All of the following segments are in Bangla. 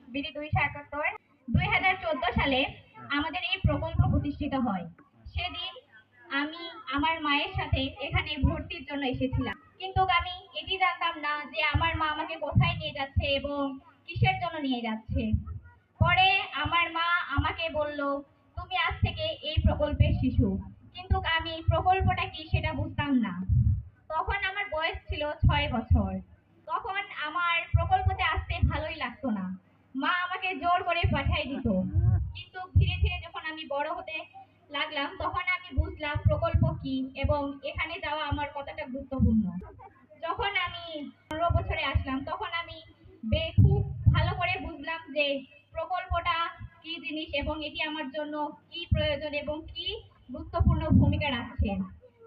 বিডি 271 2014 সালে আমাদের এই প্রকল্প প্রতিষ্ঠিত হয়। সেদিন আমি আমার মায়ের সাথে এখানে ভর্তির জন্য এসেছিলাম, কিন্তু আমি এটি জানতাম না যে আমার মা আমাকে কোথায় নিয়ে যাচ্ছে এবং কিসের জন্য নিয়ে যাচ্ছে। পরে আমার মা আমাকে বলল, তুমি আজ থেকে এই প্রকল্পের শিশু। কিন্তু আমি প্রকল্পটা কি সেটা বুঝতাম না। তখন আমার বয়স ছিল 6 বছর। তখন আমার প্রকল্পতে আসতে ভালোই লাগতো না, মা আমাকে জোর করে পাঠিয়ে দিত। কিন্তু ধীরে ধীরে যখন আমি বড় হতে লাগলাম তখন আমি বুঝলাম প্রকল্প কি এবং এখানে যাওয়া আমার কতটা গুরুত্বপূর্ণ। যখন আমি 15 বছরে আসলাম তখন আমি খুব ভালো করে বুঝলাম যে প্রকল্পটা কি জিনিস এবং এটি আমার জন্য কি প্রয়োজন এবং কি গুরুত্বপূর্ণ ভূমিকা রাখছে।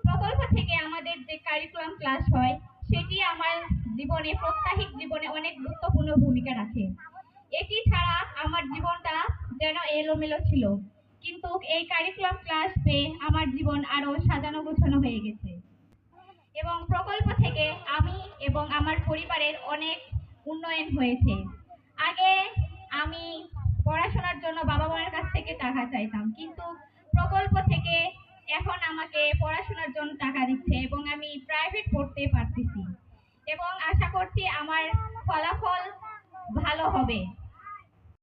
প্রকল্প থেকে আমাদের যে কারিকুলাম ক্লাস হয় সেটি আমার জীবনে, প্রত্যাহিক জীবনে অনেক গুরুত্বপূর্ণ ভূমিকা রাখে। এটি ছাড়া আমার জীবনটা যেন এলোমেলো ছিল, কিন্তু এই কারিকুলাম ক্লাস পেয়ে আমার জীবন আরো সাজানো গোছানো হয়ে গেছে। এবং প্রকল্প থেকে আমি এবং আমার পরিবারের অনেক উন্নয়ন হয়েছে। আগে আমি পড়াশোনার জন্য বাবা মায়ের কাছ থেকে টাকা চাইতাম, কিন্তু প্রকল্প থেকে এখন আমাকে পড়াশোনার জন্য টাকা দিচ্ছে এবং আমি প্রাইভেট পড়তে পারতেছি এবং আশা করছি আমার ফলাফল ভালো হবে।